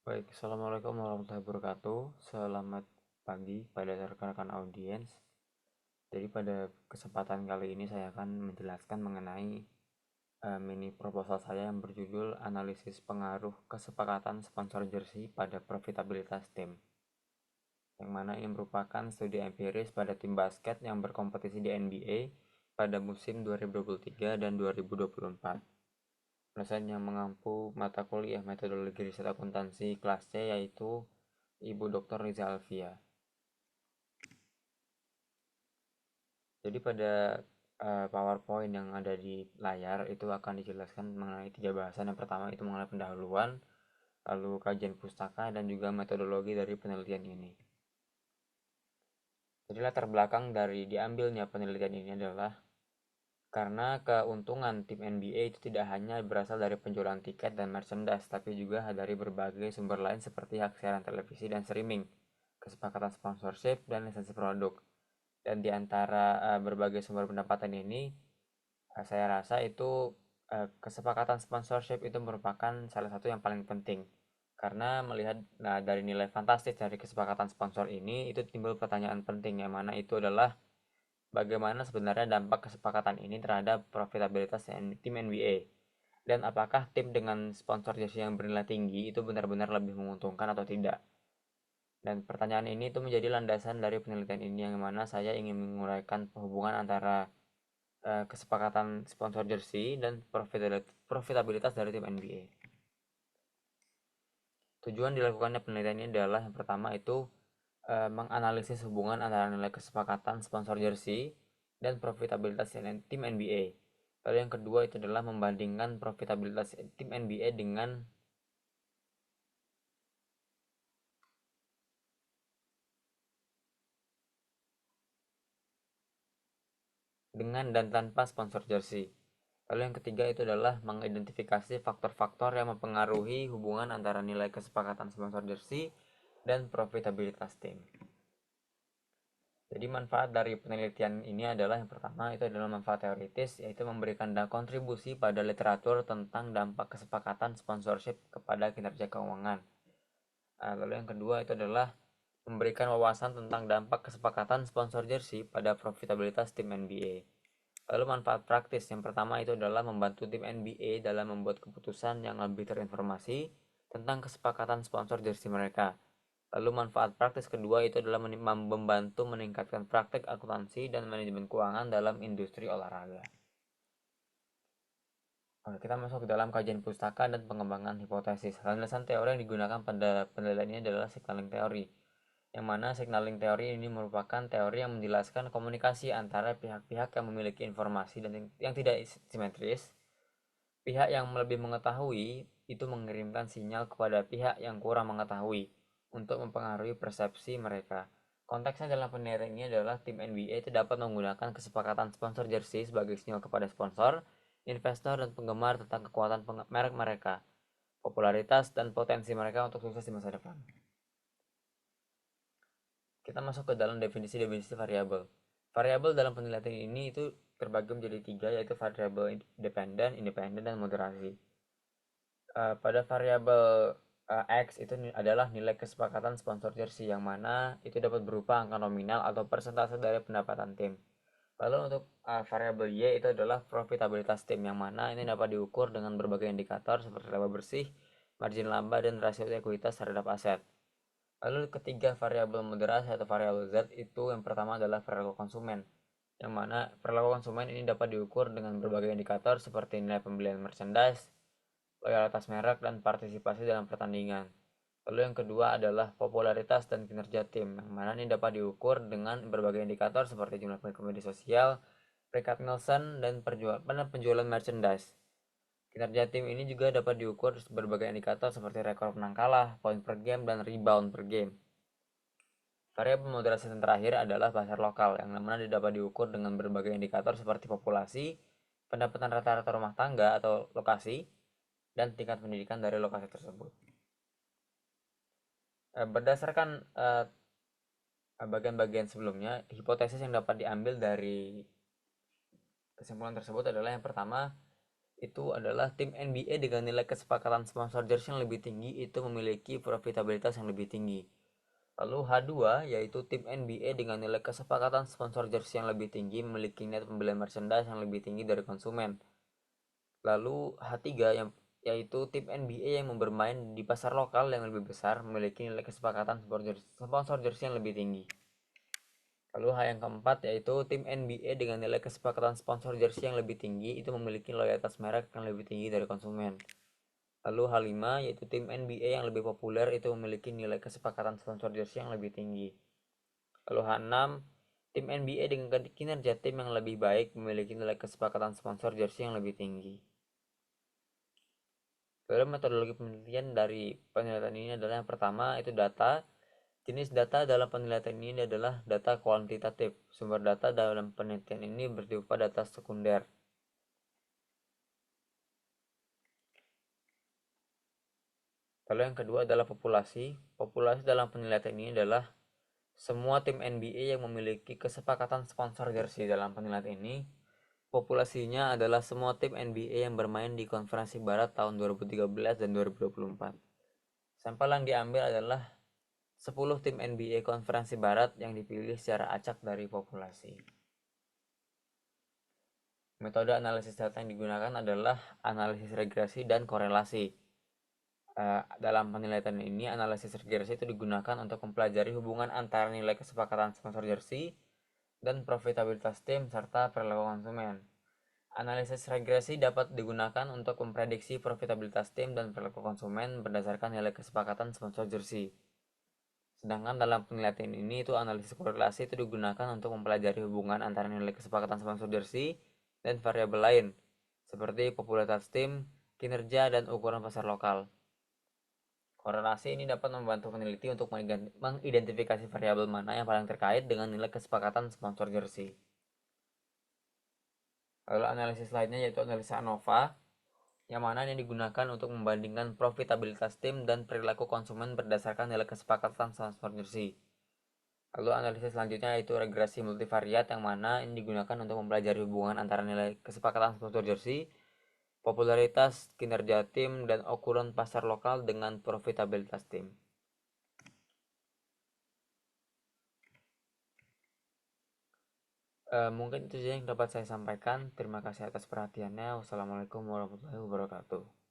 Baik, Assalamualaikum warahmatullahi wabarakatuh. Selamat pagi pada rekan-rekan audiens. Jadi pada kesempatan kali ini saya akan menjelaskan mengenai mini proposal saya yang berjudul Analisis Pengaruh Kesepakatan Sponsor Jersey pada Profitabilitas Tim. Yang mana ini merupakan studi empiris pada tim basket yang berkompetisi di NBA pada musim 2023 dan 2024. Dosen yang mengampu mata kuliah metodologi riset akuntansi kelas C yaitu Ibu Dr. Riza Alfia. Jadi pada PowerPoint yang ada di layar itu akan dijelaskan mengenai tiga bahasan. Yang pertama itu mengenai pendahuluan, lalu kajian pustaka dan juga metodologi dari penelitian ini. Jadi latar belakang dari diambilnya penelitian ini adalah karena keuntungan tim NBA itu tidak hanya berasal dari penjualan tiket dan merchandise, tapi juga dari berbagai sumber lain seperti hak siaran televisi dan streaming, kesepakatan sponsorship, dan lisensi produk. Dan di antara berbagai sumber pendapatan ini, saya rasa itu kesepakatan sponsorship itu merupakan salah satu yang paling penting. Karena melihat dari nilai fantastis dari kesepakatan sponsor ini, itu timbul pertanyaan penting yang mana itu adalah bagaimana sebenarnya dampak kesepakatan ini terhadap profitabilitas tim NBA. Dan apakah tim dengan sponsor jersey yang bernilai tinggi itu benar-benar lebih menguntungkan atau tidak? Dan pertanyaan ini itu menjadi landasan dari penelitian ini yang mana saya ingin menguraikan hubungan antara kesepakatan sponsor jersey dan profitabilitas dari tim NBA. Tujuan dilakukannya penelitian ini adalah yang pertama itu menganalisis hubungan antara nilai kesepakatan sponsor jersey dan profitabilitas tim NBA. Lalu yang kedua itu adalah membandingkan profitabilitas tim NBA dengan dan tanpa sponsor jersey. Lalu yang ketiga itu adalah mengidentifikasi faktor-faktor yang mempengaruhi hubungan antara nilai kesepakatan sponsor jersey dan profitabilitas tim. Jadi manfaat dari penelitian ini adalah yang pertama itu adalah manfaat teoritis, yaitu memberikan kontribusi pada literatur tentang dampak kesepakatan sponsorship kepada kinerja keuangan. Lalu yang kedua itu adalah memberikan wawasan tentang dampak kesepakatan sponsor jersey pada profitabilitas tim NBA. Lalu manfaat praktis yang pertama itu adalah membantu tim NBA dalam membuat keputusan yang lebih terinformasi tentang kesepakatan sponsor jersey mereka. Lalu manfaat praktis kedua itu adalah membantu meningkatkan praktek akuntansi dan manajemen keuangan dalam industri olahraga. Oke, kita masuk ke dalam kajian pustaka dan pengembangan hipotesis. Landasan teori yang digunakan pada penelitian ini adalah signaling teori, yang mana signaling teori ini merupakan teori yang menjelaskan komunikasi antara pihak-pihak yang memiliki informasi dan yang tidak simetris. Pihak yang lebih mengetahui itu mengirimkan sinyal kepada pihak yang kurang mengetahui untuk mempengaruhi persepsi mereka. Konteksnya dalam penelitian ini adalah tim NBA itu dapat menggunakan kesepakatan sponsor jersey sebagai sinyal kepada sponsor, investor, dan penggemar tentang kekuatan merek mereka, popularitas, dan potensi mereka untuk sukses di masa depan. Kita masuk ke dalam definisi-definisi variabel. Variabel dalam penelitian ini itu terbagi menjadi tiga, yaitu variabel independen, dan moderasi. Pada variabel X itu adalah nilai kesepakatan sponsor jersey yang mana itu dapat berupa angka nominal atau persentase dari pendapatan tim. Lalu untuk variabel Y itu adalah profitabilitas tim yang mana ini dapat diukur dengan berbagai indikator seperti laba bersih, margin laba, dan rasio ekuitas terhadap aset. Lalu ketiga variabel moderasi atau variabel Z itu yang pertama adalah perilaku konsumen yang mana perilaku konsumen ini dapat diukur dengan berbagai indikator seperti nilai pembelian merchandise, loyalitas merek, dan partisipasi dalam pertandingan. Lalu yang kedua adalah popularitas dan kinerja tim, yang mana ini dapat diukur dengan berbagai indikator seperti jumlah pengikut media sosial, peringkat Nielsen, dan penjualan merchandise. Kinerja tim ini juga dapat diukur berbagai indikator seperti rekor menang kalah, poin per game, dan rebound per game. Variabel moderasi yang terakhir adalah pasar lokal, yang mana dapat diukur dengan berbagai indikator seperti populasi, pendapatan rata-rata rumah tangga atau lokasi, dan tingkat pendidikan dari lokasi tersebut. Berdasarkan bagian-bagian sebelumnya, hipotesis yang dapat diambil dari kesimpulan tersebut adalah yang pertama, itu adalah tim NBA dengan nilai kesepakatan sponsor jersey yang lebih tinggi itu memiliki profitabilitas yang lebih tinggi. Lalu H2 yaitu tim NBA dengan nilai kesepakatan sponsor jersey yang lebih tinggi memiliki net pembelian merchandise yang lebih tinggi dari konsumen. Lalu H3 yaitu tim NBA yang bermain di pasar lokal yang lebih besar memiliki nilai kesepakatan sponsor jersey yang lebih tinggi. Lalu H yang keempat yaitu tim NBA dengan nilai kesepakatan sponsor jersey yang lebih tinggi itu memiliki loyalitas merek yang lebih tinggi dari konsumen. Lalu H5 yaitu tim NBA yang lebih populer itu memiliki nilai kesepakatan sponsor jersey yang lebih tinggi. Lalu H6 tim NBA dengan kinerja tim yang lebih baik memiliki nilai kesepakatan sponsor jersey yang lebih tinggi. Lalu metodologi penelitian dari penelitian ini adalah yang pertama itu data. Jenis data dalam penelitian ini adalah data kuantitatif. Sumber data dalam penelitian ini berupa data sekunder. Lalu yang kedua adalah populasi. Populasi dalam penelitian ini adalah semua tim NBA yang memiliki kesepakatan sponsor jersey. Dalam penelitian ini populasinya adalah semua tim NBA yang bermain di Konferensi Barat tahun 2013 dan 2024. Sampel yang diambil adalah 10 tim NBA Konferensi Barat yang dipilih secara acak dari populasi. Metode analisis data yang digunakan adalah analisis regresi dan korelasi. Dalam penelitian ini, analisis regresi itu digunakan untuk mempelajari hubungan antara nilai kesepakatan sponsor jersey dan profitabilitas tim serta perilaku konsumen. Analisis regresi dapat digunakan untuk memprediksi profitabilitas tim dan perilaku konsumen berdasarkan nilai kesepakatan sponsor jersey. Sedangkan dalam penelitian ini itu analisis korelasi itu digunakan untuk mempelajari hubungan antara nilai kesepakatan sponsor jersey dan variabel lain seperti popularitas tim, kinerja, dan ukuran pasar lokal. Korelasi ini dapat membantu peneliti untuk mengidentifikasi variabel mana yang paling terkait dengan nilai kesepakatan sponsor jersey. Lalu analisis lainnya yaitu analisa ANOVA, yang mana ini digunakan untuk membandingkan profitabilitas tim dan perilaku konsumen berdasarkan nilai kesepakatan sponsor jersey. Lalu analisis selanjutnya yaitu regresi multivariat, yang mana ini digunakan untuk mempelajari hubungan antara nilai kesepakatan sponsor jersey, popularitas, kinerja tim, dan ukuran pasar lokal dengan profitabilitas tim. Mungkin itu saja yang dapat saya sampaikan. Terima kasih atas perhatiannya. Wassalamualaikum warahmatullahi wabarakatuh.